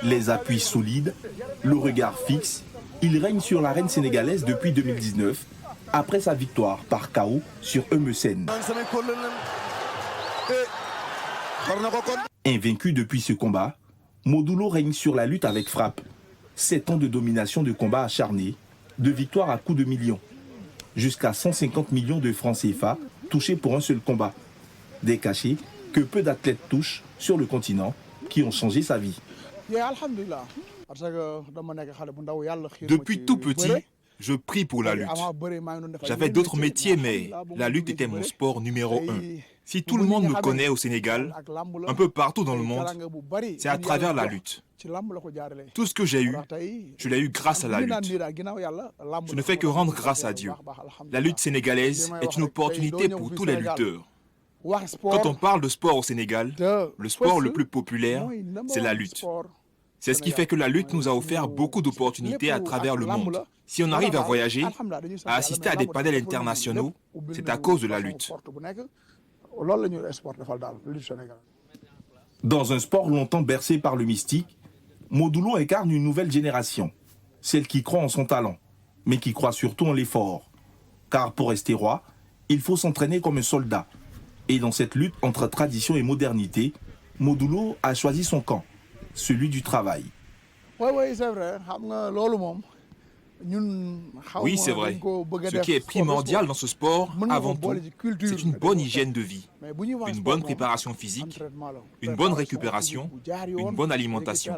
Les appuis solides, le regard fixe, il règne sur l'arène sénégalaise depuis 2019, après sa victoire par KO sur Eumeu Sène. Invaincu depuis ce combat, Modou Lo règne sur la lutte avec frappe. 7 ans de domination de combat acharné, de victoire à coups de millions. Jusqu'à 150 millions de francs CFA touchés pour un seul combat. Des cachets que peu d'athlètes touchent sur le continent qui ont changé sa vie. Depuis tout petit, je prie pour la lutte. J'avais d'autres métiers, mais la lutte était mon sport numéro 1. Si tout le monde me connaît au Sénégal, un peu partout dans le monde, c'est à travers la lutte. Tout ce que j'ai eu, je l'ai eu grâce à la lutte. Je ne fais que rendre grâce à Dieu. La lutte sénégalaise est une opportunité pour tous les lutteurs. Quand on parle de sport au Sénégal, le sport le plus populaire, c'est la lutte. C'est ce qui fait que la lutte nous a offert beaucoup d'opportunités à travers le monde. Si on arrive à voyager, à assister à des panels internationaux, c'est à cause de la lutte. Dans un sport longtemps bercé par le mystique, Modou Lo incarne une nouvelle génération. Celle qui croit en son talent, mais qui croit surtout en l'effort. Car pour rester roi, il faut s'entraîner comme un soldat. Et dans cette lutte entre tradition et modernité, Modou Lo a choisi son camp, celui du travail. Oui, c'est vrai. Ce qui est primordial dans ce sport, avant tout, c'est une bonne hygiène de vie, une bonne préparation physique, une bonne récupération, une bonne alimentation.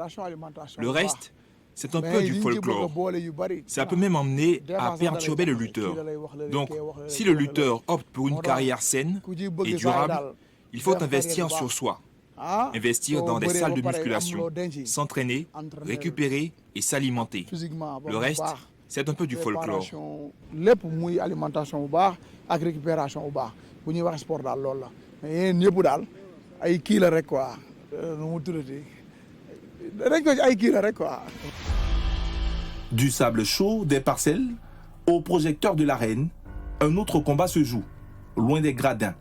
Le reste, c'est un peu du folklore. Ça peut même emmener à perturber le lutteur. Donc, si le lutteur opte pour une carrière saine et durable, il faut investir sur soi. Investir dans des salles de musculation, s'entraîner, récupérer et s'alimenter. Le reste, c'est un peu du folklore. Du sable chaud des parcelles au projecteur de l'arène, un autre combat se joue, loin des gradins.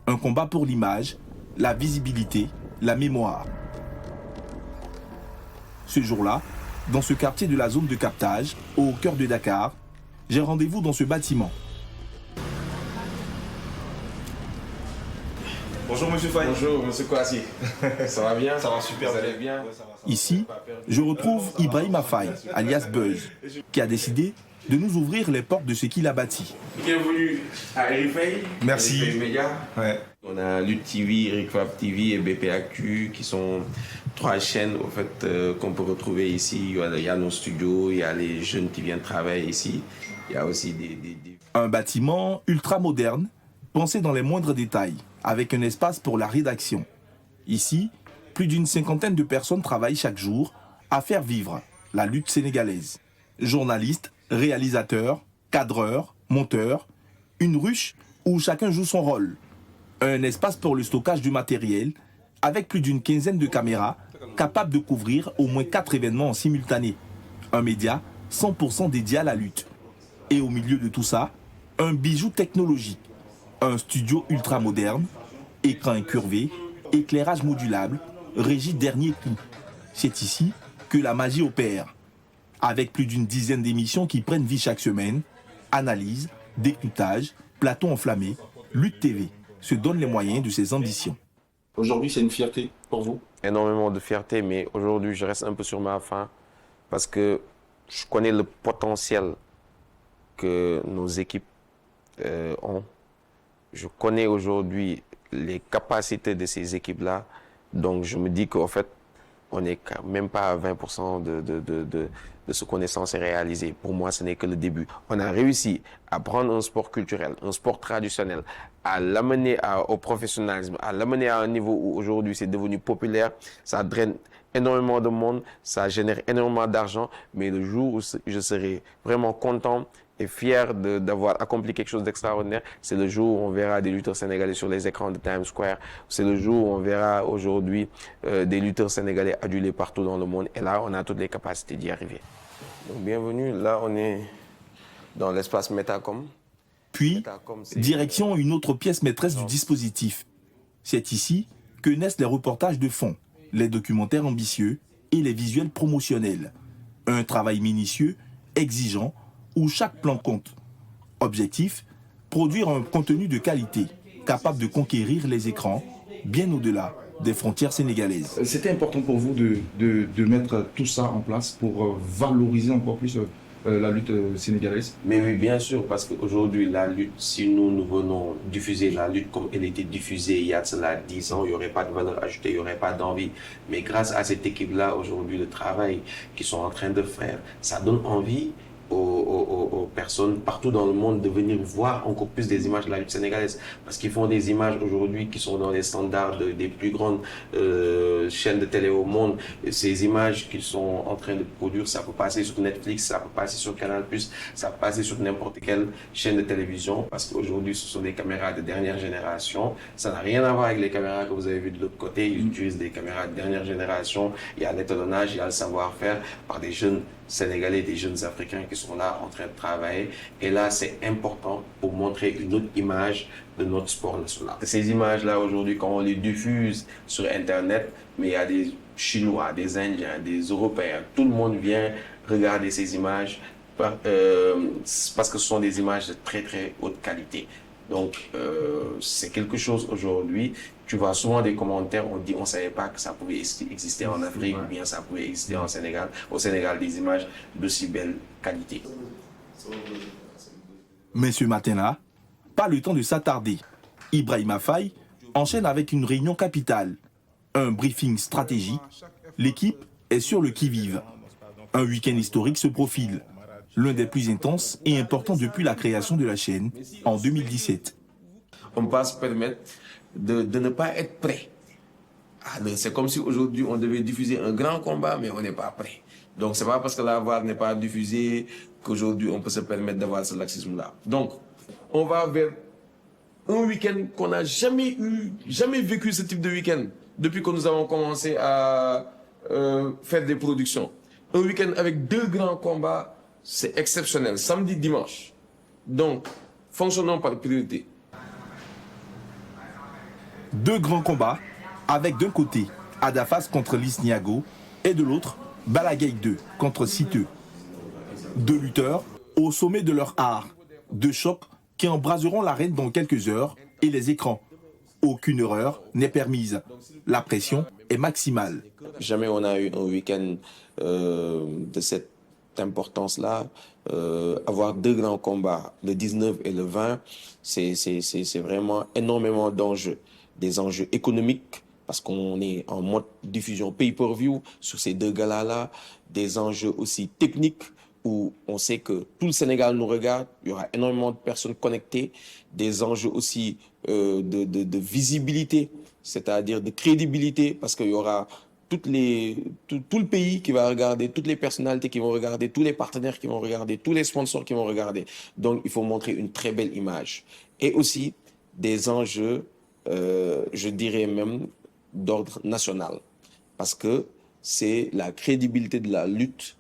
Un combat pour l'image, la visibilité, la mémoire. Ce jour-là, dans ce quartier de la zone de captage, au cœur de Dakar, j'ai rendez-vous dans ce bâtiment. Bonjour Monsieur Faye. Bonjour Monsieur Kouassi. Ça va bien? Ça va super. Vous allez bien? Ici, je retrouve Ibrahima Faye, alias Buzz, qui a décidé de nous ouvrir les portes de ce qu'il a bâti. Bienvenue à Eric Faye. Merci. Eric Faye Média. Ouais. On a Lutte TV, Eric Fab TV et BP Actu qui sont 3 chaînes au fait, qu'on peut retrouver ici. Il y a nos studios, il y a les jeunes qui viennent travailler ici. Il y a aussi des... Un bâtiment ultra moderne, pensé dans les moindres détails, avec un espace pour la rédaction. Ici, plus d'une 50aine de personnes travaillent chaque jour à faire vivre la lutte sénégalaise. Journalistes, réalisateurs, cadreurs, monteurs, une ruche où chacun joue son rôle. Un espace pour le stockage du matériel, avec plus d'une 15aine de caméras, capables de couvrir au moins 4 événements en simultané. Un média 100% dédié à la lutte. Et au milieu de tout ça, un bijou technologique. Un studio ultra moderne, écran incurvé, éclairage modulable, régie dernier cri. C'est ici que la magie opère. Avec plus d'une dizaine d'émissions qui prennent vie chaque semaine, analyse, décryptage, plateau enflammé, Lutte TV se donne les moyens de ses ambitions. Aujourd'hui, c'est une fierté pour vous? Énormément de fierté, mais aujourd'hui, je reste un peu sur ma faim parce que je connais le potentiel que nos équipes ont. Je connais aujourd'hui les capacités de ces équipes-là. Donc, je me dis qu'en fait, on n'est même pas à 20% de ce qu'on est censé réaliser. Pour moi, ce n'est que le début. On a réussi à prendre un sport culturel, un sport traditionnel, à l'amener au professionnalisme, à l'amener à un niveau où aujourd'hui c'est devenu populaire. Ça draine énormément de monde, ça génère énormément d'argent. Mais le jour où je serai vraiment content et fier d'avoir accompli quelque chose d'extraordinaire, c'est le jour où on verra des lutteurs sénégalais sur les écrans de Times Square. C'est le jour où on verra aujourd'hui des lutteurs sénégalais adulés partout dans le monde. Et là, on a toutes les capacités d'y arriver. Donc, bienvenue. Là, on est dans l'espace Metacom. Puis, direction une autre pièce maîtresse du dispositif. C'est ici que naissent les reportages de fond, les documentaires ambitieux et les visuels promotionnels. Un travail minutieux, exigeant, où chaque plan compte. Objectif, produire un contenu de qualité, capable de conquérir les écrans, bien au-delà des frontières sénégalaises. C'était important pour vous de mettre tout ça en place pour valoriser encore plus la lutte sénégalaise? Mais oui, bien sûr, parce qu'aujourd'hui, la lutte, si nous venons diffuser la lutte comme elle était diffusée il y a cela 10 ans, il n'y aurait pas de valeur ajoutée, il n'y aurait pas d'envie. Mais grâce à cette équipe-là, aujourd'hui, le travail qu'ils sont en train de faire, ça donne envie aux personnes partout dans le monde de venir voir encore plus des images de la lutte sénégalaise, parce qu'ils font des images aujourd'hui qui sont dans les standards des plus grandes chaînes de télé au monde. Et ces images qu'ils sont en train de produire, ça peut passer sur Netflix, ça peut passer sur Canal+, ça peut passer sur n'importe quelle chaîne de télévision, parce qu'aujourd'hui ce sont des caméras de dernière génération. Ça n'a rien à voir avec les caméras que vous avez vues de l'autre côté. Ils utilisent des caméras de dernière génération. Il y a l'étalonnage, il y a le savoir-faire par des jeunes Sénégalais, des jeunes Africains qui sont là en train de travailler. Et là, c'est important pour montrer une autre image de notre sport national. Ces images-là, aujourd'hui, quand on les diffuse sur Internet, mais il y a des Chinois, des Indiens, des Européens, tout le monde vient regarder ces images parce que ce sont des images de très, très haute qualité. Donc, c'est quelque chose aujourd'hui. Tu vois souvent des commentaires, on dit on ne savait pas que ça pouvait exister en Afrique, ou bien ça pouvait exister en Sénégal. Au Sénégal, des images de si belle qualité. Mais ce matin-là, pas le temps de s'attarder. Ibrahima Faye enchaîne avec une réunion capitale. Un briefing stratégique. L'équipe est sur le qui-vive. Un week-end historique se profile. L'un des plus intenses et importants depuis la création de la chaîne en 2017. On ne peut pas se permettre de ne pas être prêt. C'est comme si aujourd'hui on devait diffuser un grand combat, mais on n'est pas prêt. Donc c'est pas parce que la VAR n'est pas diffusée qu'aujourd'hui on peut se permettre d'avoir ce laxisme-là. Donc on va vers un week-end qu'on n'a jamais vécu ce type de week-end depuis que nous avons commencé à faire des productions. Un week-end avec 2 grands combats, c'est exceptionnel, samedi, dimanche. Donc, fonctionnons par priorité. 2 grands combats, avec d'un côté Adafas contre Liss Ndiago et de l'autre Balla Gaye 2 contre Siteu. 2 lutteurs au sommet de leur art. 2 chocs qui embraseront l'arène dans quelques heures et les écrans. Aucune erreur n'est permise. La pression est maximale. Jamais on a eu un week-end de cette importance-là. Avoir 2 grands combats, le 19 et le 20, c'est vraiment énormément d'enjeux. Des enjeux économiques, parce qu'on est en mode diffusion pay-per-view sur ces 2 galas-là. Des enjeux aussi techniques, où on sait que tout le Sénégal nous regarde, il y aura énormément de personnes connectées. Des enjeux aussi de visibilité, c'est-à-dire de crédibilité, parce qu'il y aura tout le pays qui va regarder, toutes les personnalités qui vont regarder, tous les partenaires qui vont regarder, tous les sponsors qui vont regarder. Donc, il faut montrer une très belle image. Et aussi des enjeux, je dirais même, d'ordre national. Parce que c'est la crédibilité de la lutte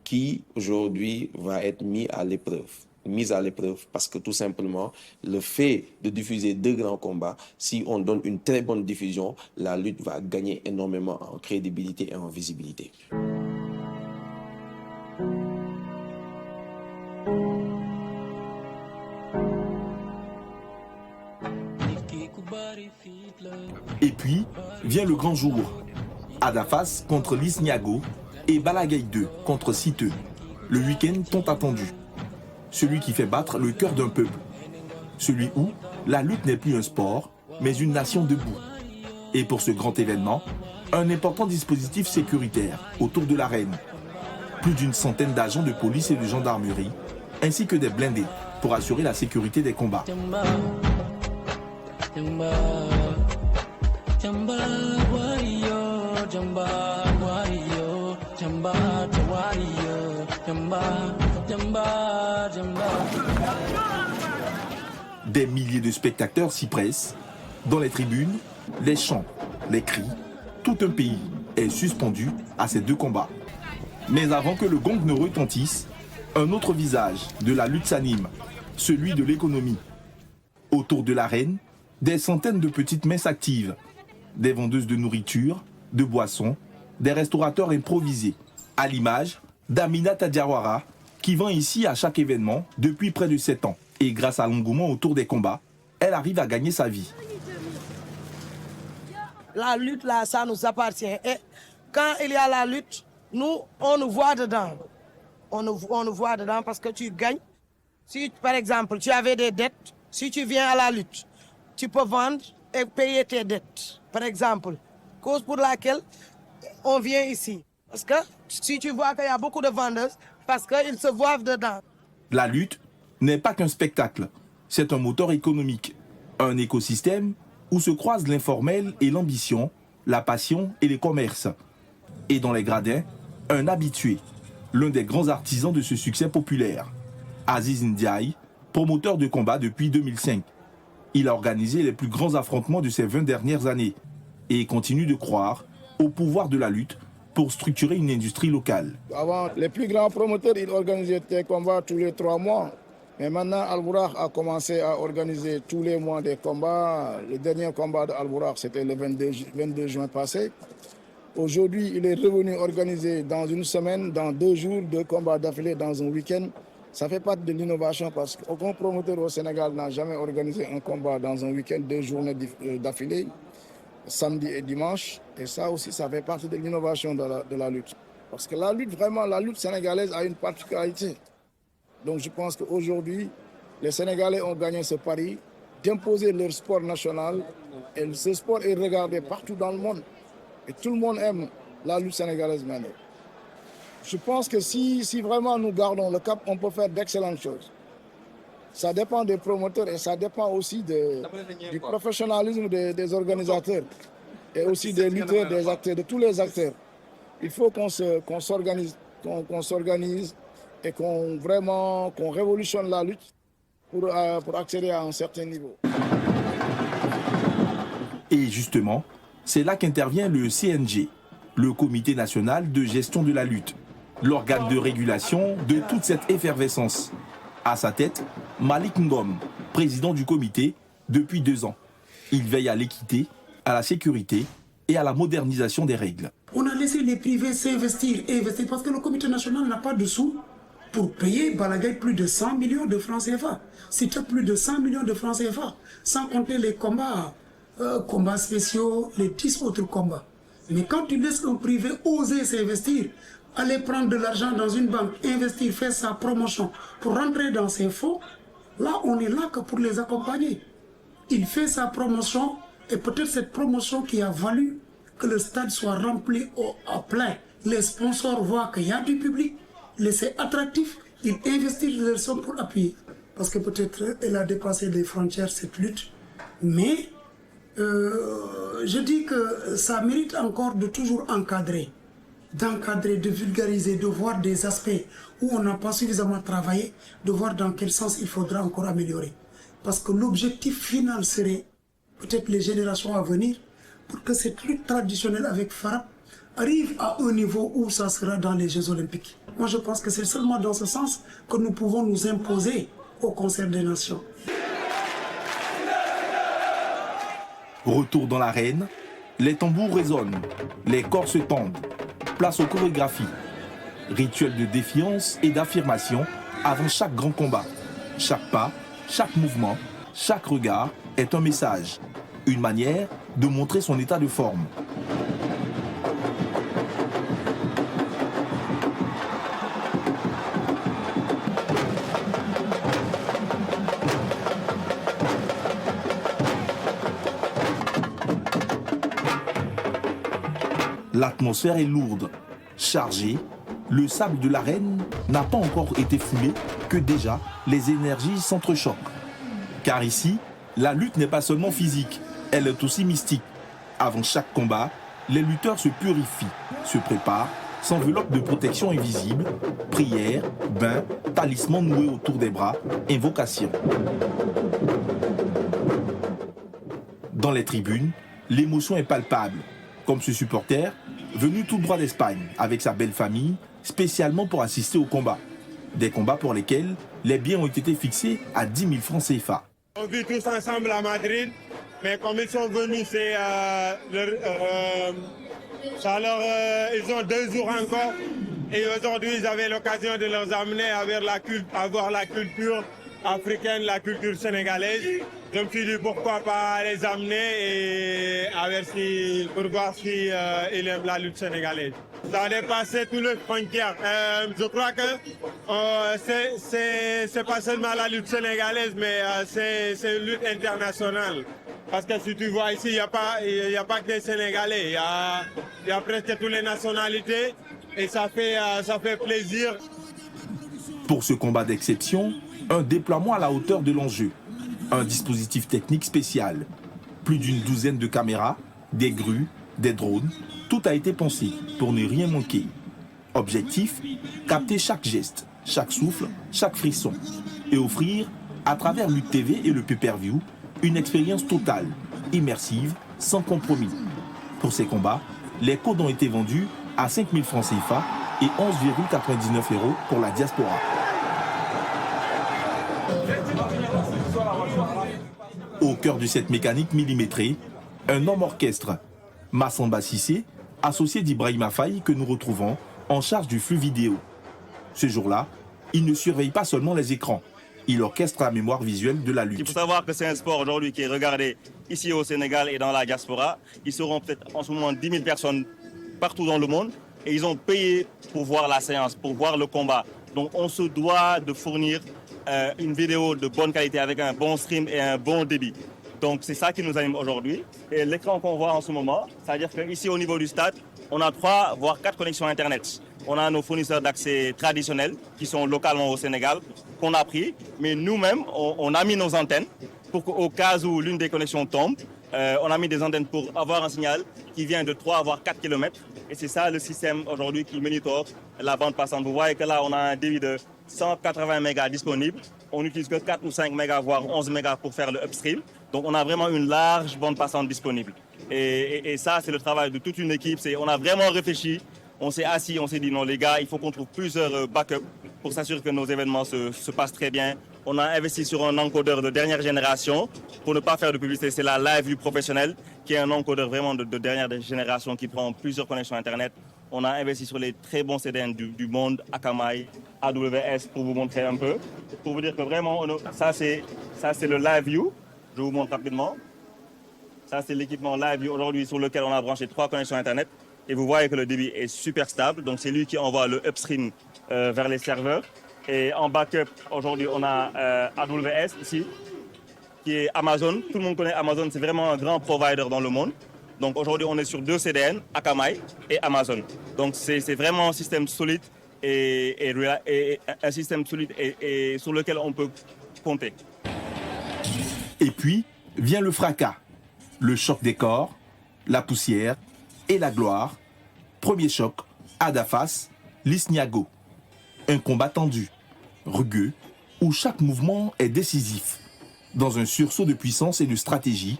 qui, aujourd'hui, va être mise à l'épreuve. Parce que, tout simplement, le fait de diffuser 2 grands combats, si on donne une très bonne diffusion, la lutte va gagner énormément en crédibilité et en visibilité. Et puis, vient le grand jour. Adafas contre Liss Ndiago et Balla Gaye 2 contre Siteu. Le week-end tant attendu. Celui qui fait battre le cœur d'un peuple. Celui où la lutte n'est plus un sport, mais une nation debout. Et pour ce grand événement, un important dispositif sécuritaire autour de l'arène. Plus d'une centaine d'agents de police et de gendarmerie, ainsi que des blindés pour assurer la sécurité des combats. Des milliers de spectateurs s'y pressent. Dans les tribunes, les chants, les cris, tout un pays est suspendu à ces 2 combats. Mais avant que le gong ne retentisse, un autre visage de la lutte s'anime, celui de l'économie. Autour de l'arène, des centaines de petites mains s'activent. Des vendeuses de nourriture, de boissons, des restaurateurs improvisés, à l'image d'Aminata Diawara, qui vend ici à chaque événement depuis près de 7 ans. Et grâce à l'engouement autour des combats, elle arrive à gagner sa vie. La lutte, là, ça nous appartient. Et quand il y a la lutte, nous, on nous voit dedans. On nous voit dedans parce que tu gagnes. Si, par exemple, tu avais des dettes, si tu viens à la lutte, tu peux vendre et payer tes dettes. Par exemple, cause pour laquelle on vient ici. Parce que si tu vois qu'il y a beaucoup de vendeurs, parce qu'ils se voient dedans. La lutte n'est pas qu'un spectacle, c'est un moteur économique, un écosystème où se croisent l'informel et l'ambition, la passion et les commerces. Et dans les gradins, un habitué, l'un des grands artisans de ce succès populaire, Aziz Ndiaye, promoteur de combat depuis 2005. Il a organisé les plus grands affrontements de ces 20 dernières années et continue de croire au pouvoir de la lutte pour structurer une industrie locale. Avant, les plus grands promoteurs, ils organisaient des combats tous les 3 mois. Mais maintenant, Al-Bourakh a commencé à organiser tous les mois des combats. Le dernier combat de Al-Bourakh, c'était le 22 juin passé. Aujourd'hui, il est revenu organiser dans une semaine, dans 2 jours, 2 combats d'affilée dans un week-end. Ça fait partie de l'innovation parce qu'aucun promoteur au Sénégal n'a jamais organisé un combat dans un week-end, 2 journées d'affilée, samedi et dimanche. Et ça aussi, ça fait partie de l'innovation de la lutte. Parce que la lutte, vraiment, la lutte sénégalaise a une particularité. Donc je pense qu'aujourd'hui, les Sénégalais ont gagné ce pari d'imposer leur sport national. Et ce sport est regardé partout dans le monde. Et tout le monde aime la lutte sénégalaise maintenant. Je pense que si vraiment nous gardons le cap, on peut faire d'excellentes choses. Ça dépend des promoteurs et ça dépend aussi du professionnalisme des organisateurs et aussi des lutteurs, des acteurs, de tous les acteurs. Il faut qu'on s'organise et qu'on révolutionne la lutte pour accéder à un certain niveau. Et justement, c'est là qu'intervient le CNG, le Comité national de gestion de la lutte, l'organe de régulation de toute cette effervescence. À sa tête, Malik Ngom, président du comité depuis 2 ans. Il veille à l'équité, à la sécurité et à la modernisation des règles. On a laissé les privés s'investir parce que le comité national n'a pas de sous pour payer Balagaï plus de 100 millions de francs CFA. C'était plus de 100 millions de francs CFA, sans compter les combats spéciaux, les 10 autres combats. Mais quand tu laisses un privé oser s'investir, aller prendre de l'argent dans une banque, investir, faire sa promotion pour rentrer dans ses fonds, là on est là que pour les accompagner. Il fait sa promotion et peut-être cette promotion qui a valu que le stade soit rempli à plein. Les sponsors voient qu'il y a du public, c'est attractif, ils investissent leurs sommes pour appuyer. Parce que peut-être elle a dépassé les frontières cette lutte, mais je dis que ça mérite encore de toujours encadrer, de vulgariser, de voir des aspects où on n'a pas suffisamment travaillé, de voir dans quel sens il faudra encore améliorer. Parce que l'objectif final serait peut-être les générations à venir pour que cette lutte traditionnelle avec Farab arrive à un niveau où ça sera dans les Jeux Olympiques. Moi je pense que c'est seulement dans ce sens que nous pouvons nous imposer au concert des nations. Retour dans l'arène, les tambours résonnent, les corps se tendent, place aux chorégraphies. Rituel de défiance et d'affirmation avant chaque grand combat. Chaque pas, chaque mouvement, chaque regard est un message, une manière de montrer son état de forme. L'atmosphère est lourde, chargée. Le sable de l'arène n'a pas encore été foulé que déjà les énergies s'entrechoquent. Car ici, la lutte n'est pas seulement physique, elle est aussi mystique. Avant chaque combat, les lutteurs se purifient, se préparent, s'enveloppent de protection invisible, prières, bains, talismans noués autour des bras, invocations. Dans les tribunes, l'émotion est palpable, comme ce supporter venu tout droit d'Espagne avec sa belle famille, spécialement pour assister aux combats. Des combats pour lesquels les biens ont été fixés à 10 000 francs CFA. On vit tous ensemble à Madrid, mais comme ils sont venus, c'est Alors, ils ont 2 jours encore. Et aujourd'hui, ils avaient l'occasion de les amener à voir la culture africaine, la culture sénégalaise. Je me suis dit pourquoi pas les amener et pour voir si ils aiment la lutte sénégalaise. Ça a dépassé toutes les frontières. Je crois que c'est pas seulement la lutte sénégalaise, mais c'est une lutte internationale. Parce que si tu vois ici, il n'y a pas que des Sénégalais. Il y a presque toutes les nationalités et ça fait plaisir. Pour ce combat d'exception, un déploiement à la hauteur de l'enjeu. Un dispositif technique spécial. Plus d'une douzaine de caméras, des grues, des drones. Tout a été pensé pour ne rien manquer. Objectif, capter chaque geste, chaque souffle, chaque frisson. Et offrir, à travers Lutte TV et le pay-per-view, une expérience totale, immersive, sans compromis. Pour ces combats, les codes ont été vendus à 5 000 francs CFA et 11,99 € pour la diaspora. Au cœur de cette mécanique millimétrée, un homme orchestre, Massamba Cissé, associé d'Ibrahima Faye que nous retrouvons en charge du flux vidéo. Ce jour-là, il ne surveille pas seulement les écrans, il orchestre la mémoire visuelle de la lutte. Il faut savoir que c'est un sport aujourd'hui qui est regardé ici au Sénégal et dans la diaspora. Ils seront peut-être en ce moment 10 000 personnes partout dans le monde et ils ont payé pour voir la séance, pour voir le combat. Donc on se doit de fournir une vidéo de bonne qualité avec un bon stream et un bon débit. Donc c'est ça qui nous anime aujourd'hui. Et l'écran qu'on voit en ce moment, c'est-à-dire qu'ici au niveau du stade, on a 3 voire 4 connexions Internet. On a nos fournisseurs d'accès traditionnels qui sont localement au Sénégal, qu'on a pris. Mais nous-mêmes, on a mis nos antennes pour qu'au cas où l'une des connexions tombe, on a mis des antennes pour avoir un signal qui vient de 3 voire 4 km. Et c'est ça le système aujourd'hui qui monitor la bande passante. Vous voyez que là, on a un débit de 180 mégas disponible. On n'utilise que 4 ou 5 mégas, voire 11 mégas pour faire le upstream. Donc on a vraiment une large bande passante disponible. Et ça, c'est le travail de toute une équipe. On a vraiment réfléchi. On s'est assis, on s'est dit non les gars, il faut qu'on trouve plusieurs backups pour s'assurer que nos événements se passent très bien. On a investi sur un encodeur de dernière génération pour ne pas faire de publicité. C'est la Live View professionnelle qui est un encodeur vraiment de dernière génération qui prend plusieurs connexions Internet. On a investi sur les très bons CDN du monde, Akamai, AWS pour vous montrer un peu. Pour vous dire que vraiment, ça c'est le Live View. Je vous montre rapidement. Ça c'est l'équipement Live View aujourd'hui sur lequel on a branché 3 connexions Internet. Et vous voyez que le débit est super stable. Donc c'est lui qui envoie le upstream vers les serveurs. Et en backup, aujourd'hui, on a AWS ici, qui est Amazon. Tout le monde connaît Amazon, c'est vraiment un grand provider dans le monde. Donc aujourd'hui, on est sur 2 CDN, Akamai et Amazon. Donc c'est vraiment un système solide et un système solide et sur lequel on peut compter. Et puis vient le fracas, le choc des corps, la poussière et la gloire. Premier choc, Adafas, Lisniago. Un combat tendu, rugueux, où chaque mouvement est décisif. Dans un sursaut de puissance et de stratégie,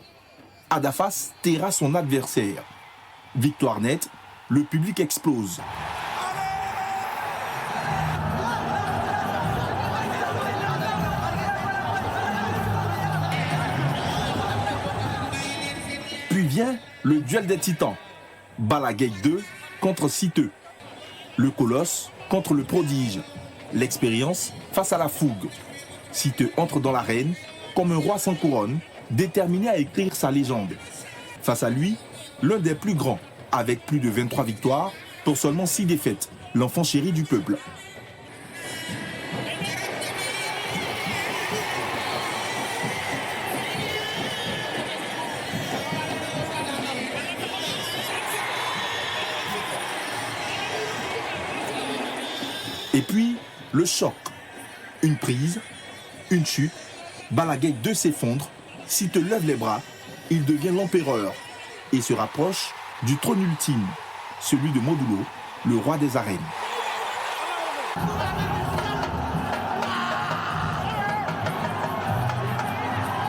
Adafas terrasse son adversaire. Victoire nette, le public explose. Puis vient le duel des titans. Bala Gaye 2 contre Siteu. Le colosse contre le prodige. L'expérience face à la fougue. Siteu entre dans l'arène comme un roi sans couronne, déterminé à écrire sa légende. Face à lui, l'un des plus grands, avec plus de 23 victoires pour seulement 6 défaites, l'enfant chéri du peuple. Et puis, le choc. Une prise, une chute, Bala Gaye 2 s'effondre, Siteu lève les bras, il devient l'empereur et se rapproche du trône ultime, celui de Modulo, le roi des arènes.